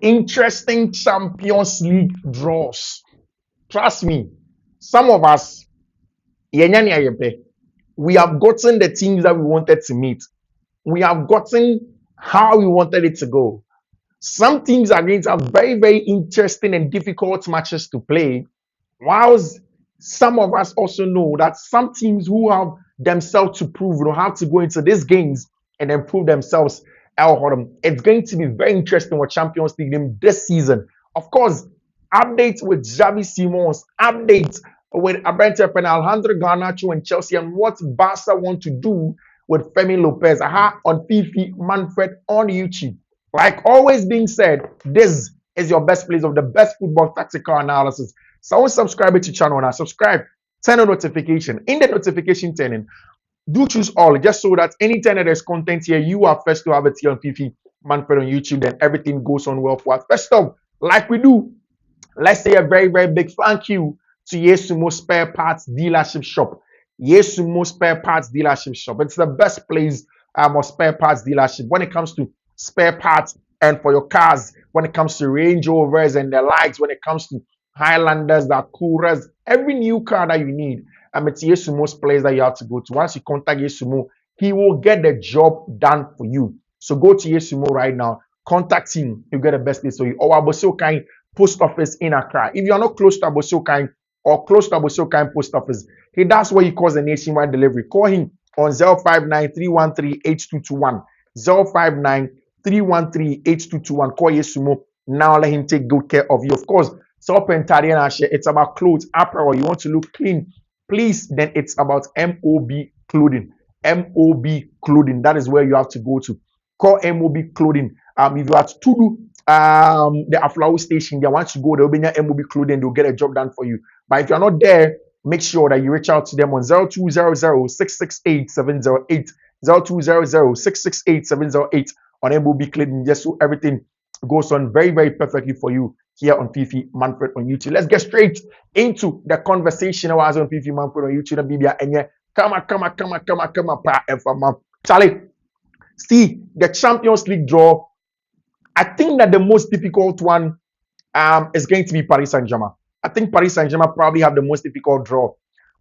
interesting Champions League draws. Trust me, some of us, yɛnya nea yɛpɛ. We have gotten the teams that we wanted to meet. We have gotten how we wanted it to go. Some teams are going to have very, very interesting and difficult matches to play, whilst some of us also know that some teams who have themselves to prove will have to go into these games and then prove themselves. It's going to be very interesting with Champions League game this season. Of course, updates with Javi Simmons, updates with Abrante and Alejandro Garnacho and Chelsea, and what Barca want to do with Fermine Lopez on Fiifi-Manfred on YouTube. Like always being said, this is your best place of the best football tactical analysis. So subscribe to the channel now. Subscribe, turn on notification. In the notification turning, do choose all just so that anytime that there's content here, you are first to have it here on Fiifi-Manfred on YouTube. Then everything goes on well for us. First off, like we do, let's say a very, very big thank you to Yesumo Spare Parts Dealership Shop. Yesumo Spare Parts Dealership Shop. It's the best place of spare parts dealership when it comes to spare parts and for your cars, when it comes to Range Rovers and the likes, when it comes to Highlanders, the Acuras, every new car that you need. It's Yesumo's place that you have to go to. Once you contact Yesumo, he will get the job done for you. So go to Yesumo right now. Contact him. You get the best deal. So you or Abosiokai Post Office in Accra. If you are not close to Abosiokai or close to Abosiokai Post Office, he does what he calls a nationwide delivery. Call him on 059-313-8221. 059-313-8221. Call Yesumo. Now let him take good care of you. Of course, it's about clothes, apparel. You want to look clean, please, then it's about MOB Clothing. MOB Clothing. That is where you have to go to. Call MOB Clothing. If you are to do the Aflawo station, they want to go, they'll be near MOB Clothing, they'll get a job done for you. But if you're not there, make sure that you reach out to them on 0200-668-708. 0200-668-708 on MOB Clothing, just so everything goes on very, very perfectly for you here on Fiifi-Manfred on YouTube. Let's get straight into the conversation I was on Fiifi-Manfred on YouTube. Charlie, see the Champions League draw. I think that the most difficult one is going to be Paris Saint-Germain. I think Paris Saint-Germain probably have the most difficult draw.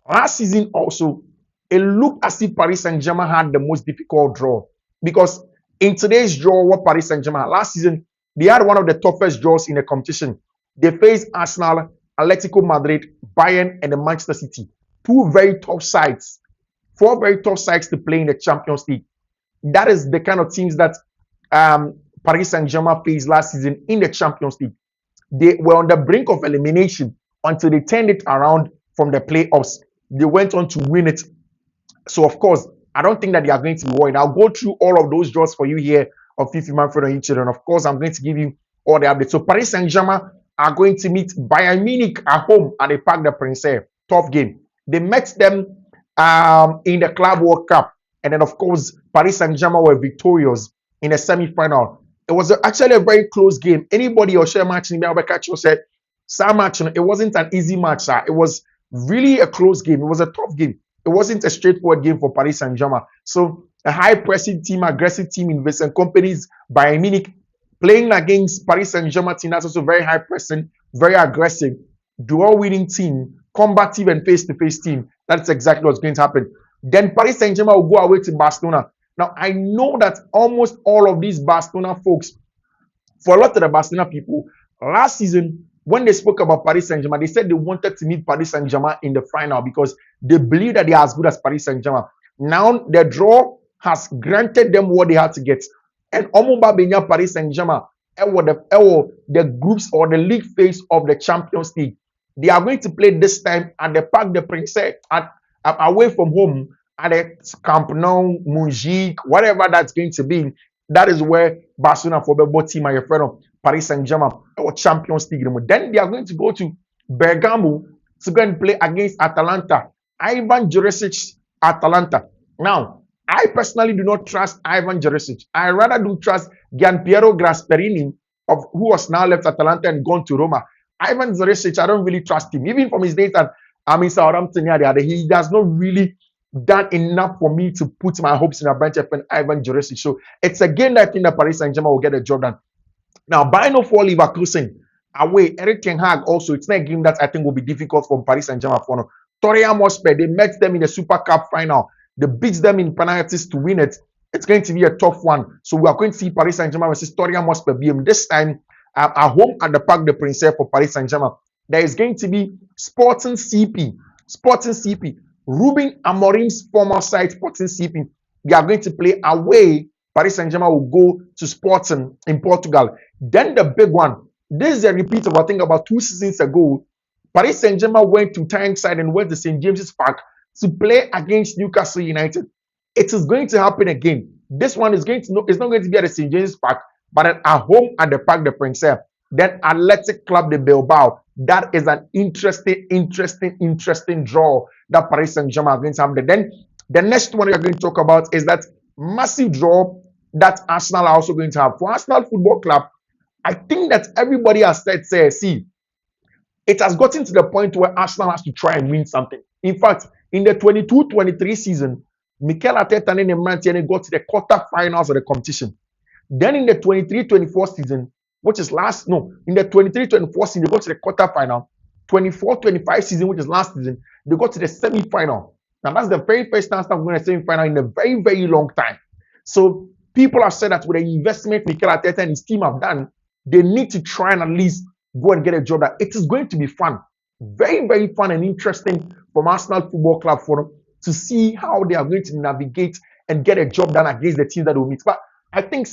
Last season also, it looked as if Paris Saint-Germain had the most difficult draw because in today's draw, what Paris Saint-Germain last season, they had one of the toughest draws in the competition. They faced Arsenal, Atletico Madrid, Bayern, and the Manchester City. Two very tough sides. Four very tough sides to play in the Champions League. That is the kind of teams that Paris Saint-Germain faced last season in the Champions League. They were on the brink of elimination until they turned it around from the playoffs. They went on to win it. So, of course, I don't think that they are going to be worried. I'll go through all of those draws for you here of Fiifi-Manfred on YouTube. And of course, I'm going to give you all the updates. So Paris Saint-Germain are going to meet Bayern Munich at home at the Parc des Princes. Tough game. They met them in the Club World Cup. And then, of course, Paris Saint-Germain were victorious in the semi-final. It was actually a very close game. Anybody or share match in the said, some match, it wasn't an easy match. It was really a close game. It was a tough game. It wasn't a straightforward game for Paris Saint-Germain. So a high-pressing team, aggressive team in Vincent Kompany's Bayern Munich playing against Paris Saint-Germain team that's also very high-pressing, very aggressive, dual-winning team, combative and face-to-face team. That's exactly what's going to happen. Then Paris Saint-Germain will go away to Barcelona. Now, I know that almost all of these Barcelona folks, for a lot of the Barcelona people, last season, when they spoke about Paris Saint-Germain, they said they wanted to meet Paris Saint-Germain in the final because they believe that they are as good as Paris Saint-Germain. Now, the draw has granted them what they had to get. And Omoba Benya Paris Saint-Germain, the groups or the league phase of the Champions League, they are going to play this time at the Parc des Princes, away from home, at the Camp Nou, Montjuic, whatever that's going to be. That is where Barcelona for the team are your friend of Paris Saint-Germain or Champions League. Then they are going to go to Bergamo to go and play against Atalanta. Ivan Jurisic's Atalanta. Now, I personally do not trust Ivan Jurisic. I rather do trust Gianpiero Gasperini, who has now left Atalanta and gone to Roma. Ivan Jurisic, I don't really trust him. Even from his days at Southampton, he does not really done enough for me to put my hopes in a bunch of Ivan Jurisic. So it's a game that I think that Paris Saint-Germain will get a job done. Now, Bino for Leverkusen away, Eric Ten Hag also, it's not a game that I think will be difficult for Paris Saint-Germain for now. Tottenham Hotspur, they met them in the Super Cup final. They beat them in penalties to win it. It's going to be a tough one. So we are going to see Paris Saint-Germain versus Tottenham Hotspur BM this time at home at the Parc des Princes for Paris Saint-Germain. There is going to be Sporting CP. Sporting CP. Ruben Amorim's former side, Sporting CP. They are going to play away. Paris Saint-Germain will go to Sporting in Portugal. Then the big one. This is a repeat of I think about 2 seasons ago. Paris Saint-Germain went to Tyneside and went to St. James's Park to play against Newcastle United. It is going to happen again. This one is going to it's not going to be at the St. James's Park, but at home at the Parc des Princes. Then Athletic Club de Bilbao. That is an interesting draw that Paris Saint-Germain are going to have. Then the next one we're going to talk about is that massive draw that Arsenal are also going to have. For Arsenal Football Club, I think that everybody has said, see, it has gotten to the point where Arsenal has to try and win something. In fact, in the 22-23 season, Mikel Arteta and Mantiene got to the quarterfinals of the competition. Then in the 23-24 season, which is in the 23-24 season, they got to the quarterfinal. 24-25 season, which is last season, they got to the semi-final. Now, that's the very first time we're going to semi-final in a very, very long time. So, people have said that with the investment Mikel Arteta and his team have done, they need to try and at least go and get a job that it is going to be fun. Very, very fun and interesting from Arsenal Football Club for them to see how they are going to navigate and get a job done against the teams that will meet. But I think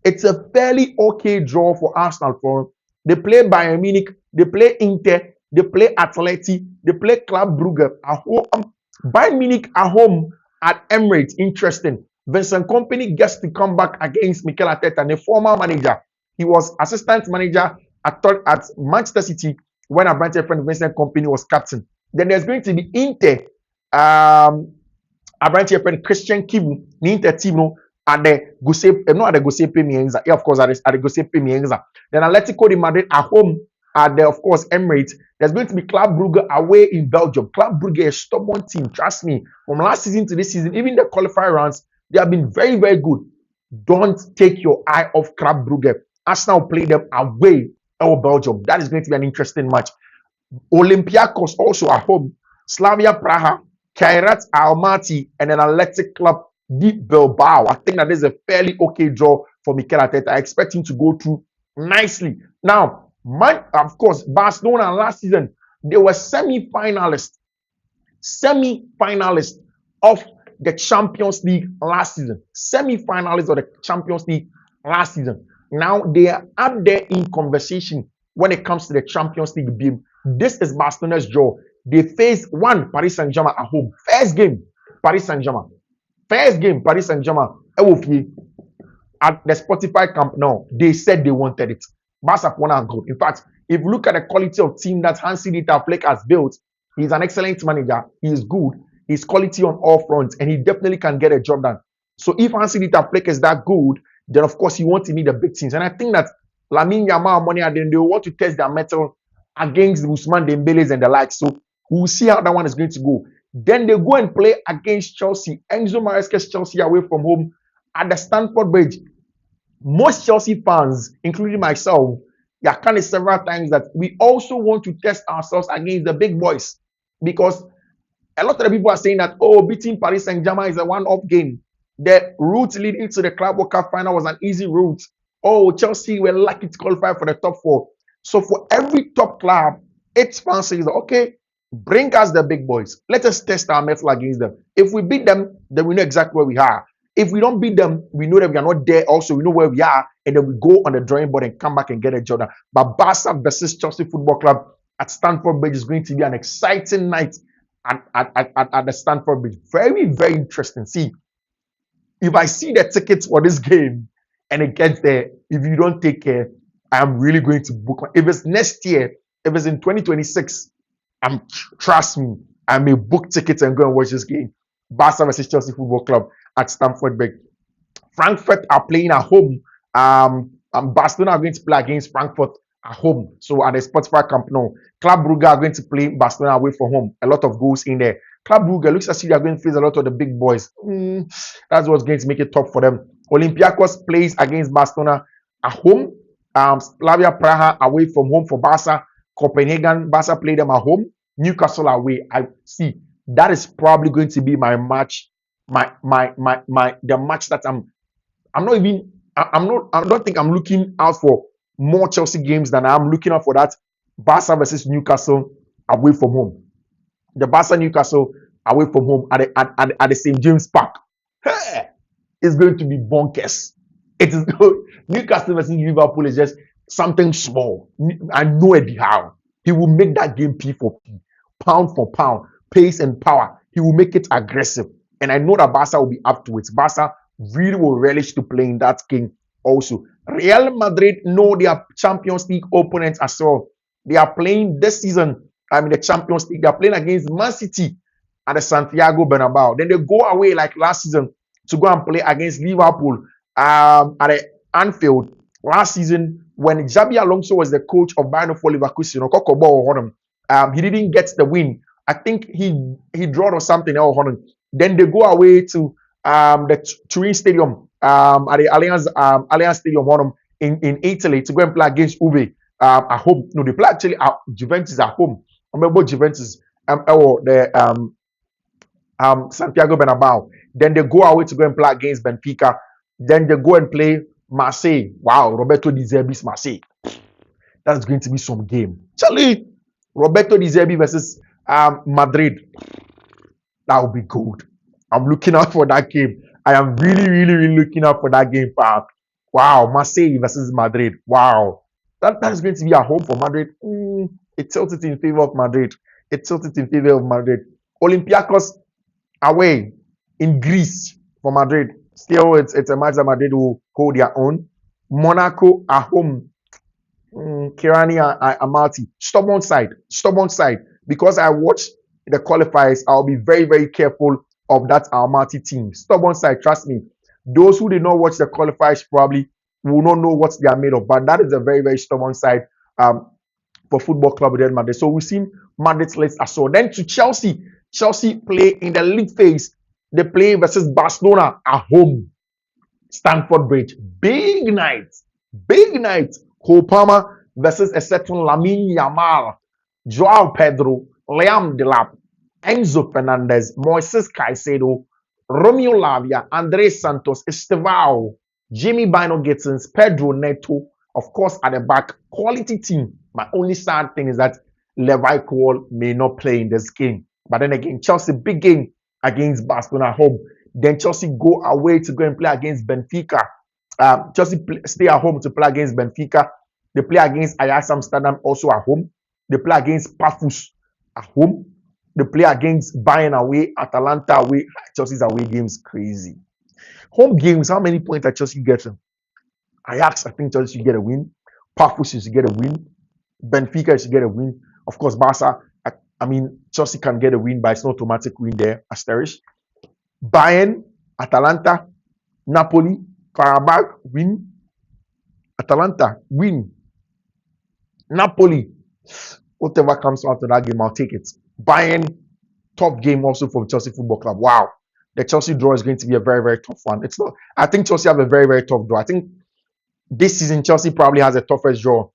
it's a fairly okay draw for Arsenal for them. They play Bayern Munich, they play Inter, they play Atleti, they play Club Brugge at home. Bayern Munich at home at Emirates. Interesting. Vincent Kompany gets to come back against Mikel Arteta, the former manager. He was assistant manager at Manchester City when our branch friend Vincent Kompany was captain. Then there's going to be Inter, our branch friend Christian Kibu, the Inter team, and the Giuseppe Meazza. Yeah, of course, at the Giuseppe Meazza. Then Atletico de Madrid at home at the, of course, Emirates. There's going to be Club Brugge away in Belgium. Club Brugge is a stubborn team. Trust me. From last season to this season, even the qualifier rounds, they have been very, very good. Don't take your eye off Club Brugge. Arsenal play them away in Belgium. That is going to be an interesting match. Olympiacos also at home. Slavia Praha, Kairat Almaty, and an Athletic Club de Bilbao. I think that is a fairly okay draw for Mikel Arteta. I expect him to go through nicely. Now, of course, Barcelona last season, they were semi-finalists of the Champions League last season. Semi-finalists of the Champions League last season. Now they are up there in conversation when it comes to the Champions League game. This is Barcelona's draw. They face Paris Saint-Germain at home. First game, Paris Saint-Germain. At the Spotify camp now, they said they wanted it. Barcelona good. In fact, if you look at the quality of team that Hansi Flick has built, he's an excellent manager. He is good. He's quality on all fronts, and he definitely can get a job done. So if Hansi Flick is that good, then of course you want to need the big teams. And I think that Lamine Yamal, Money, and then they want to test their mettle against Ousmane Dembele and the like. So we'll see how that one is going to go. Then they go and play against Chelsea. Enzo Maresca's Chelsea away from home at the Stamford Bridge. Most Chelsea fans, including myself, they are kind of several times that we also want to test ourselves against the big boys, because a lot of the people are saying that, beating Paris Saint-Germain is a one-off game. The route leading to the Club World Cup final was an easy route. Chelsea were lucky to qualify for the top 4. So for every top club, its fans say, okay, bring us the big boys. Let us test our mettle against them. If we beat them, then we know exactly where we are. If we don't beat them, we know that we are not there. Also, we know where we are, and then we go on the drawing board and come back and get a job done. But Barca versus Chelsea Football Club at Stamford Bridge is going to be an exciting night at the Stamford Bridge. Very, very interesting. See, if I see the tickets for this game and it gets there, if you don't take care, I'm really going to book one. If it's next year, if it's in 2026, trust me, I may book tickets and go and watch this game. Barca versus Chelsea Football Club at Stamford Bridge. Frankfurt are playing at home. Barcelona are going to play against Frankfurt at home. So at the Spotify Camp Nou, Club Brugge are going to play Barcelona away from home. A lot of goals in there. Club Brugge looks as if they are going to face a lot of the big boys. That's what's going to make it tough for them. Olympiacos plays against Barcelona at home Slavia Praha away from home for Barca. Copenhagen, Barca play them at home. Newcastle away. I see that is probably going to be my match. The match that I'm not even I don't think I'm looking out for more Chelsea games than I'm looking out for that Barca versus Newcastle away from home. The Barca Newcastle away from home at the St. James Park. Hey, it's going to be bonkers. It is Newcastle versus Liverpool is just something small. I know Eddie Howe. He will make that game P for P, pound for pound, pace and power. He will make it aggressive. And I know that Barca will be up to it. Barca really will relish to play in that game also. Real Madrid know their Champions League opponents as well. They are playing this season. The Champions League. They are playing against Man City at the Santiago Bernabeu. Then they go away like last season to go and play against Liverpool at the Anfield last season when Xabi Alonso was the coach of Bayern for Leverkusen. He didn't get the win. I think he drew or something else. Then they go away to the Turin Stadium at the Allianz Stadium in Italy to go and play against Juve at home. No, they play actually at Juventus at home. I remember Juventus Santiago Bernabeu. Then they go away to go and play against Benfica. Then they go and play Marseille. Wow, Roberto Di Zerbi's Marseille. That's going to be some game. Charlie, Roberto Di Zerbi versus Madrid. That will be good. I'm looking out for that game. I am really, really, really looking out for that game. Wow, Marseille versus Madrid. Wow. That is going to be a home for Madrid. It tilts it in favor of Madrid. Olympiacos away in Greece for Madrid. Still, it's a match that Madrid will hold their own. Monaco at home. Kirani Amati. Stubborn side. Because I watched the qualifiers, I'll be very, very careful of that Almaty team. Stubborn side, trust me. Those who did not watch the qualifiers probably will not know what they are made of. But that is a very, very stubborn side for Football Club Real Madrid. So we've seen Madrid's list as well. Then to Chelsea. Chelsea play in the league phase. They play versus Barcelona at home. Stamford Bridge. Big night. Cole Palmer versus a certain Lamine Yamal. Joao Pedro. Liam Delap. Enzo Fernandez. Moises Caicedo. Romeo Lavia. Andres Santos. Estevao. Jimmy Bino Gittins. Pedro Neto. Of course, at the back. Quality team. My only sad thing is that Levi Cole may not play in this game. But then again, Chelsea, big game against Barcelona at home. Then Chelsea go away to go and play against Benfica. Chelsea stay at home to play against Benfica. They play against Ajax Amsterdam also at home. They play against Pafus at home. They play against Bayern away, Atalanta away. Chelsea's away games crazy. Home games, how many points are Chelsea getting? Ajax, I think Chelsea should get a win. Pafus should get a win. Benfica should get a win. Of course, Barca, Chelsea can get a win, but it's not automatic win there. Asterisk. Bayern, Atalanta, Napoli, Karabakh, win. Atalanta, win. Napoli, whatever comes out of that game, I'll take it. Bayern, tough game also from Chelsea Football Club. Wow. The Chelsea draw is going to be a very, very tough one. It's not. I think Chelsea have a very, very tough draw. I think this season Chelsea probably has the toughest draw.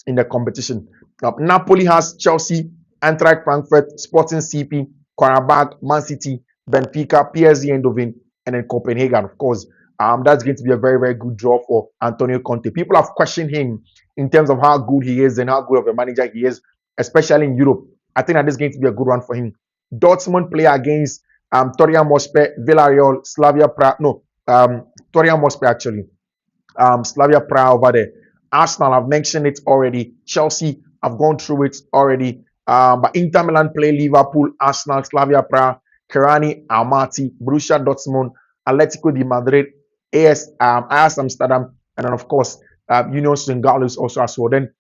In the competition. Napoli has Chelsea, Eintracht Frankfurt, Sporting CP, Karabakh, Man City, Benfica, PSG Eindhoven, and then Copenhagen. Of course, that's going to be a very, very good draw for Antonio Conte. People have questioned him in terms of how good he is and how good of a manager he is, especially in Europe. I think that this is going to be a good one for him. Dortmund play against Tottenham Hotspur, Villarreal, Slavia Prague. No, Tottenham Hotspur actually. Slavia Prague over there. Arsenal, I've mentioned it already. Chelsea, I've gone through it already. But Inter Milan play Liverpool, Arsenal, Slavia Prague, Kirani, Almaty, Borussia Dortmund, Atletico de Madrid, AS Amsterdam, and then of course Union Saint-Gilloise also as well. Then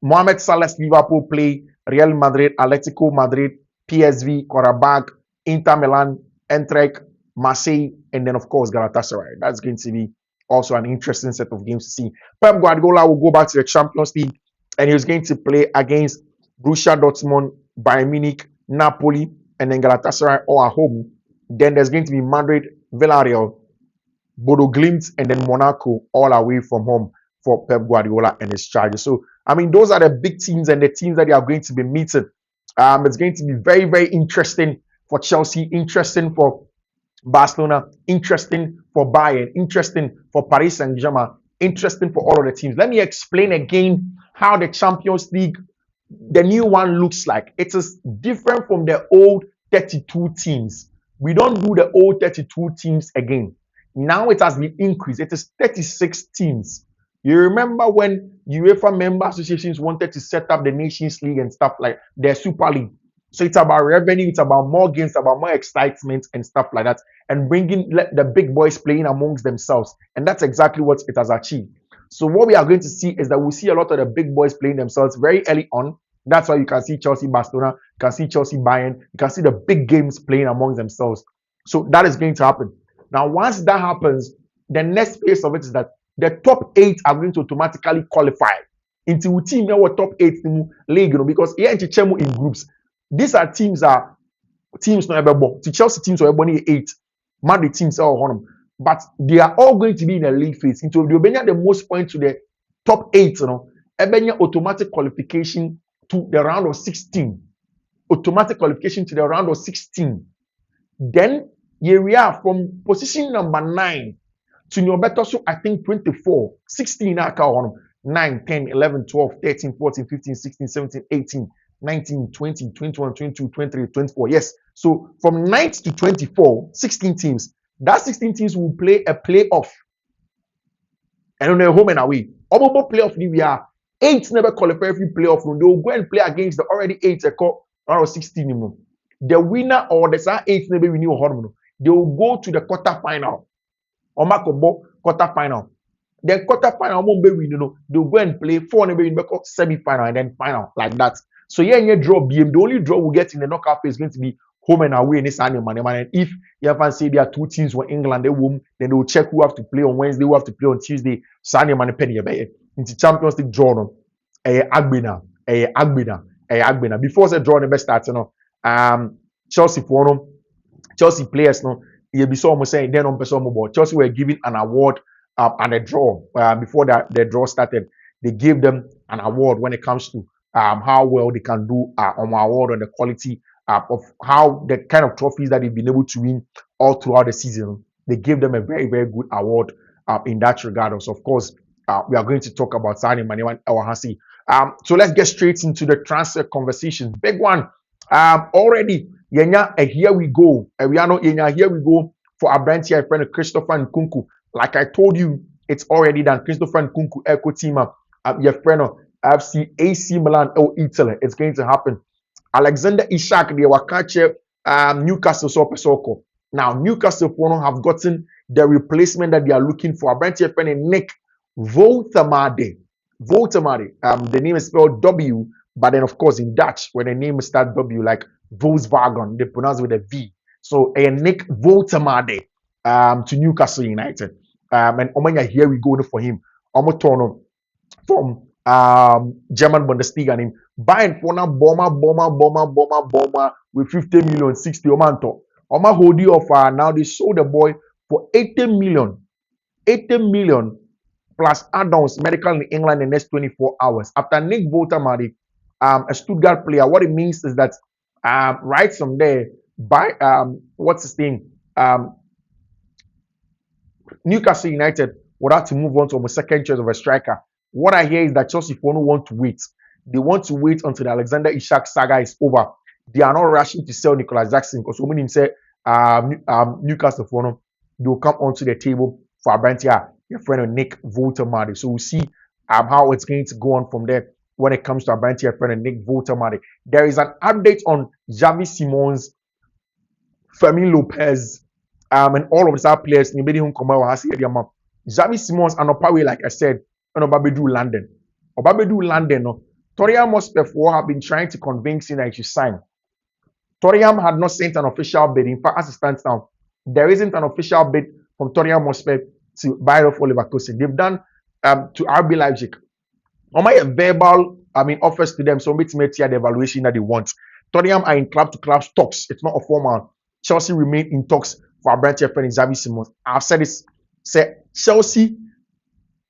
Mohamed Salah's Liverpool play Real Madrid, Atletico Madrid, PSV, Karabakh, Inter Milan, Eintracht, Marseille, and then of course Galatasaray. That's going to be also an interesting set of games to see. Pep Guardiola will go back to the Champions League and he's going to play against Borussia Dortmund, Bayern Munich, Napoli, and then Galatasaray all at home. Then there's going to be Madrid, Villarreal, Bodo Glimt, and then Monaco all away from home for Pep Guardiola and his charges. So, I mean, those are the big teams and the teams that they are going to be meeting. It's going to be very, very interesting for Chelsea, interesting for Barcelona, interesting for Bayern, interesting for Paris Saint-Germain, interesting for all of the teams. Let me explain again how the Champions League, the new one, looks like. It is different from the old 32 teams. We don't do the old 32 teams again. Now it has been increased. It is 36 teams. You remember when UEFA member associations wanted to set up the Nations League and stuff like the Super League. So it's about revenue, it's about more games, about more excitement and stuff like that, and bringing the big boys playing amongst themselves. And that's exactly what it has achieved. So what we are going to see is that we see a lot of the big boys playing themselves very early on. That's why you can see Chelsea, Barcelona, you can see Chelsea, Bayern, you can see the big games playing amongst themselves. So that is going to happen. Now, once that happens, the next phase of it is that the top 8 are going to automatically qualify into a team that top 8 league, because here in groups. These are teams not ever. The Chelsea teams are ever 8. Madrid teams are on them. But they are all going to be in a league phase. Into the most points to the top 8, automatic qualification to the round of 16. Automatic qualification to the round of 16. Then here we are from position number 9 to your better, so I think 24, 16 9, 10, 11, 12, 13, 14, 15, 16, 17, 18, 19, 20, 21, 22, 23, 24. Yes. So from 9th to 24, 16 teams. That 16 teams will play a playoff. And on their home and away. All playoff, we are 8 never qualify every playoff. They will go and play against the already 8 or 16. The winner or the 8 never win you. They will go to the quarterfinal. Or quarterfinal. Then quarterfinal won't be win, they'll go and play 4 never win semi-final and then final like that. So yeah, draw BM. The only draw we'll get in the knockout phase is going to be home and away in this annual money. And if you haven't say there are 2 teams from England, then they will check who have to play on Wednesday, who have to play on Tuesday. Sunday money penny into Champions League draw no. Agbena. Before the draw the best start, Chelsea for no. Chelsea players no. You be so almost saying then on person mobile. Chelsea were given an award and a draw before the draw started. They gave them an award when it comes to how well they can do on my award on the quality of how the kind of trophies that they've been able to win all throughout the season. They gave them a very, very good award in that regard. So, of course, we are going to talk about Sadio Mane and El Hassi. So let's get straight into the transfer conversation. Big one. Already, here we go. We are not here we go for our brand here, friend Christopher Nkunku. Like I told you, it's already done. Christopher Nkunku, Echo team, your friend FC AC Milan, Italy. It's going to happen. Alexander Isak, they were catching Newcastle Soko. Now, Newcastle have gotten the replacement that they are looking for. A brand here, friend Nick Woltemade. The name is spelled W, but then of course in Dutch, when the name starts W, like Volkswagen, they pronounce with a V. So Nick Woltemade to Newcastle United. And Omanya, here we go for him. Omotono from German Bundesliga name. Buying for now bomber with 50 million, 60 Omanto. Oma Hodi of now they sold the boy for 80 million. 80 million plus add-ons medical in England in the next 24 hours. After Nick Woltemade, a Stuttgart player, what it means is that right from there, by what's his name? Newcastle United would have to move on to a second choice of a striker. What I hear is that Chelsea want to wait. They want to wait until the Alexander Isak saga is over. They are not rushing to sell Nicolas Jackson because when him say Newcastle they will come onto the table for Abantia, your friend Nick Woltemade. So we'll see how it's going to go on from there when it comes to Abantia, your friend Nick Woltemade. There is an update on Javi Simmons, Fermine Lopez, and all of these other players. Javi Simmons and Opawe, like I said, and Obabedu London. Tottenham Hotspur have been trying to convince him that he should sign. Tottenham had not sent an official bid. In fact, as it stands now, there isn't an official bid from Tottenham Hotspur to buy off Oliver Kahn. They've done to RB Leipzig. A verbal, offers to them, so make the evaluation that they want. Tottenham are in club-to-club talks. It's not a formal. Chelsea remain in talks for our branch friend Xavi Simmons. I've said this Say Chelsea,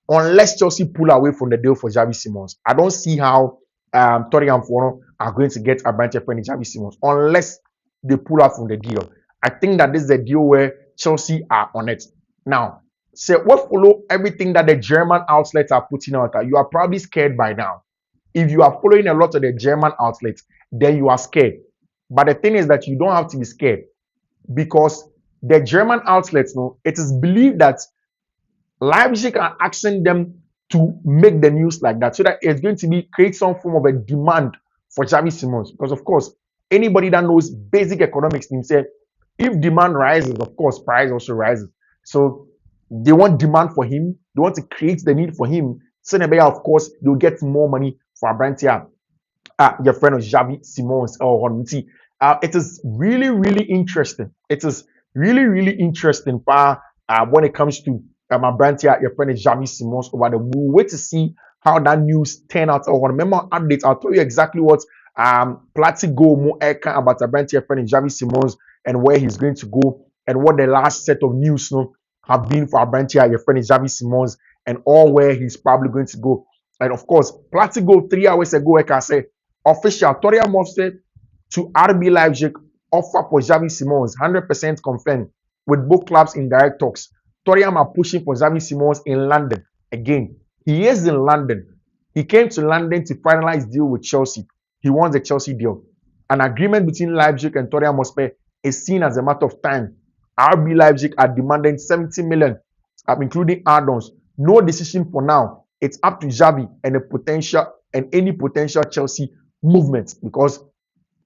unless Chelsea pull away from the deal for Javi Simmons, I don't see how Tottenham are going to get a branch of Javi Simmons unless they pull out from the deal. I think that this is a deal where Chelsea are on it. Now, say what follow everything that the German outlets are putting out, you are probably scared by now. If you are following a lot of the German outlets, then you are scared. But the thing is that you don't have to be scared because the German outlets, no, it is believed that Leipzig are asking them to make the news like that so that it's going to be create some form of a demand for Javi Simmons. Because of course, anybody that knows basic economics himself, if demand rises, of course, price also rises. So they want demand for him. They want to create the need for him. So of course, they'll get more money for Abrantia. Your friend of Javi Simmons or Honti. It is really, really interesting. It is really, really interesting when it comes to my brand here, your friend is Javi Simmons over the. We'll wait to see how that news turn out. Or remember updates, I'll tell you exactly what Platigo more about a brand here, friend is Javi Simmons and where he's going to go and what the last set of news have been for our brand here, your friend is Javi Simmons and all where he's probably going to go. And of course, Platigo 3 hours ago, like I said, official Toria Mofse to RB Leipzig offer for Javi Simmons, 100% confirmed with both clubs in direct talks. Tottenham are pushing for Xavi Simmons in London. Again, he is in London. He came to London to finalize deal with Chelsea. He wants a Chelsea deal. An agreement between Leipzig and Tottenham Hotspur is seen as a matter of time. RB Leipzig are demanding 70 million, including add-ons. No decision for now. It's up to Xavi and any potential Chelsea movement because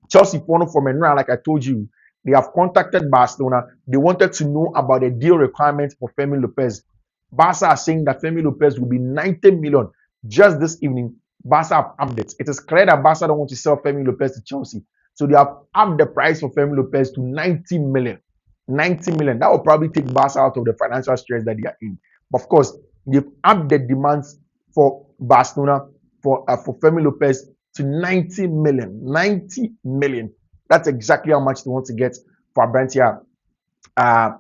Chelsea from Enra, like I told you, they have contacted Barcelona. They wanted to know about the deal requirements for Fermine Lopez. Barca are saying that Fermine Lopez will be 90 million just this evening. Barca have updates. It is clear that Barca don't want to sell Fermine Lopez to Chelsea. So they have upped the price for Fermine Lopez to 90 million. 90 million. That will probably take Barca out of the financial stress that they are in. But of course, they've upped the demands for Barcelona for Fermine Lopez to 90 million. 90 million. That's exactly how much they want to get for Bentia,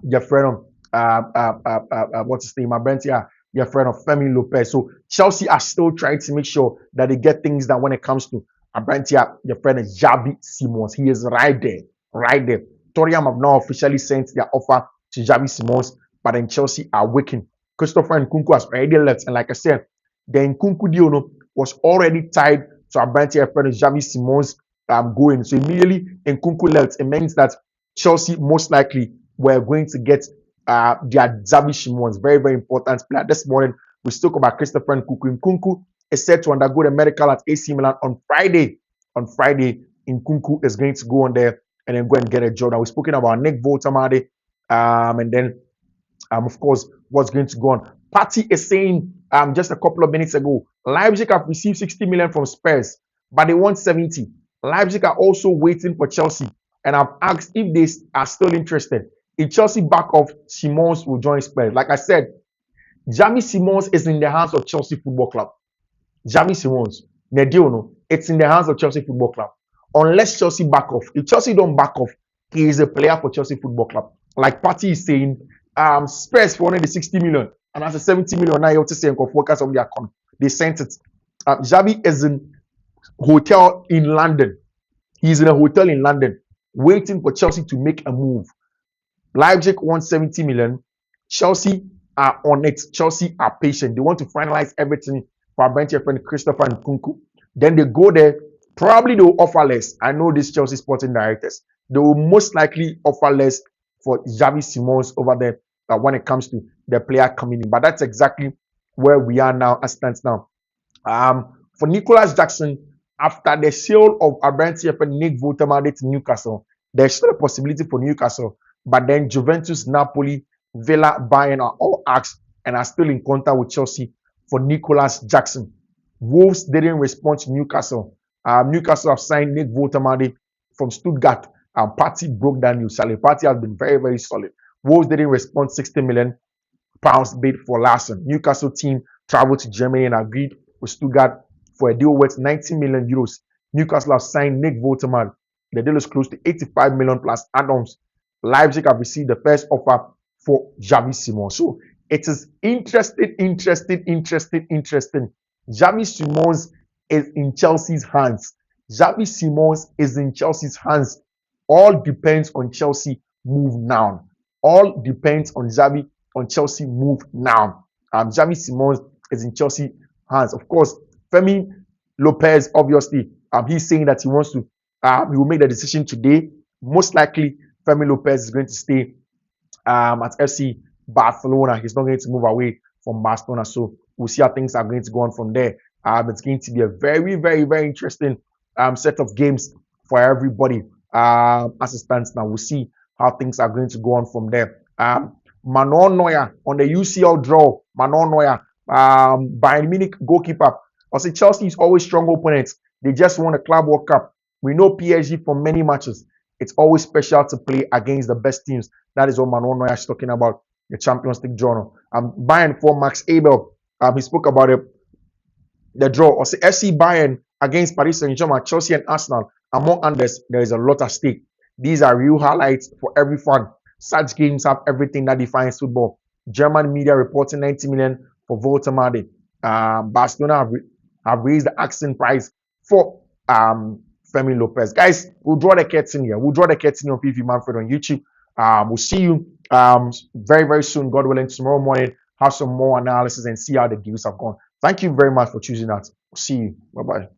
your friend of what's his name? Bentia, your friend of Fermine Lopez. So Chelsea are still trying to make sure that they get things done when it comes to Bentia, your friend is Javi Simmons. He is right there, right there. Tottenham have now officially sent their offer to Javi Simmons, but then Chelsea are waiting. Christopher Nkunku has already left, and like I said, the Nkunku deal was already tied to Bentia, your friend is Javi Simmons. Going. So immediately Nkunku left, it means that Chelsea most likely were going to get their Xavi Simmons, very, very important player. This morning, we spoke about Christopher Nkunku. Nkunku is set to undergo the medical at AC Milan on Friday. On Friday, Nkunku is going to go on there and then go and get a job. Now, we've spoken about Nick Voltamade, and then, of course, what's going to go on. Patty is saying just a couple of minutes ago, Leipzig have received 60 million from Spurs, but they want 70. Leipzig are also waiting for Chelsea, and I've asked if they are still interested. If Chelsea back off, Simmons will join Spurs. Like I said, Javi Simmons is in the hands of Chelsea Football Club. Javi Simmons, it's in the hands of Chelsea Football Club. Unless Chelsea back off. If Chelsea don't back off, he is a player for Chelsea Football Club. Like Patty is saying, Spurs for only the 60 million, and as a 70 million now, you have to say focus on their account. They sent it. Javi is in hotel in London. He's in a hotel in London waiting for Chelsea to make a move. Leipzig wants 70 million. Chelsea are on it. Chelsea are patient. They want to finalize everything for our bench friend Christopher Nkunku. Then they go there. Probably they will offer less. I know these Chelsea sporting directors. They will most likely offer less for Javi Simmons over there when it comes to the player coming in. But that's exactly where we are now as stands now. For Nicholas Jackson, after the sale of Abrante and Nick Voltamade to Newcastle, there's still a possibility for Newcastle. But then Juventus, Napoli, Villa, Bayern are all asked and are still in contact with Chelsea for Nicholas Jackson. Wolves didn't respond to Newcastle. Newcastle have signed Nick Voltamade from Stuttgart. Party broke that news. Party has been very, very solid. Wolves didn't respond. 60 million pounds bid for Larson. Newcastle team traveled to Germany and agreed with Stuttgart for a deal worth 90 million euros. Newcastle have signed Nick Voltamade. The deal is close to 85 million plus add-ons. Leipzig have received the first offer for Javi Simmons. So it is interesting. Javi Simmons is in Chelsea's hands. Xavi Simmons is in Chelsea's hands. All depends on Chelsea move now. All depends on Chelsea move now. Xavi Simmons is in Chelsea hands. Of course, Fermine Lopez, obviously, he's saying that he wants to, he will make the decision today. Most likely, Fermine Lopez is going to stay at FC Barcelona. He's not going to move away from Barcelona. So we'll see how things are going to go on from there. It's going to be a very interesting set of games for everybody as it stands now. We'll see how things are going to go on from there. Manon Neuer on the UCL draw. Manon Neuer, Bayern Munich goalkeeper. I say Chelsea is always strong opponents. They just won the Club World Cup. We know PSG from many matches. It's always special to play against the best teams. That is what Manon Neuer is talking about, the Champions League draw. Bayern for Max Abel. He spoke about it, the draw. Or say FC Bayern against Paris Saint-Germain, Chelsea and Arsenal. Among others, there is a lot at stake. These are real highlights for every fan. Such games have everything that defines football. German media reporting 90 million for Voltemade. Barcelona have raised the asking price for Fermine Lopez. Guys, we'll draw the curtain here. We'll draw the curtain on Fiifi-Manfred on YouTube. We'll see you very soon, God willing, tomorrow morning. Have some more analysis and see how the games have gone. Thank you very much for choosing us. We'll see you. Bye-bye.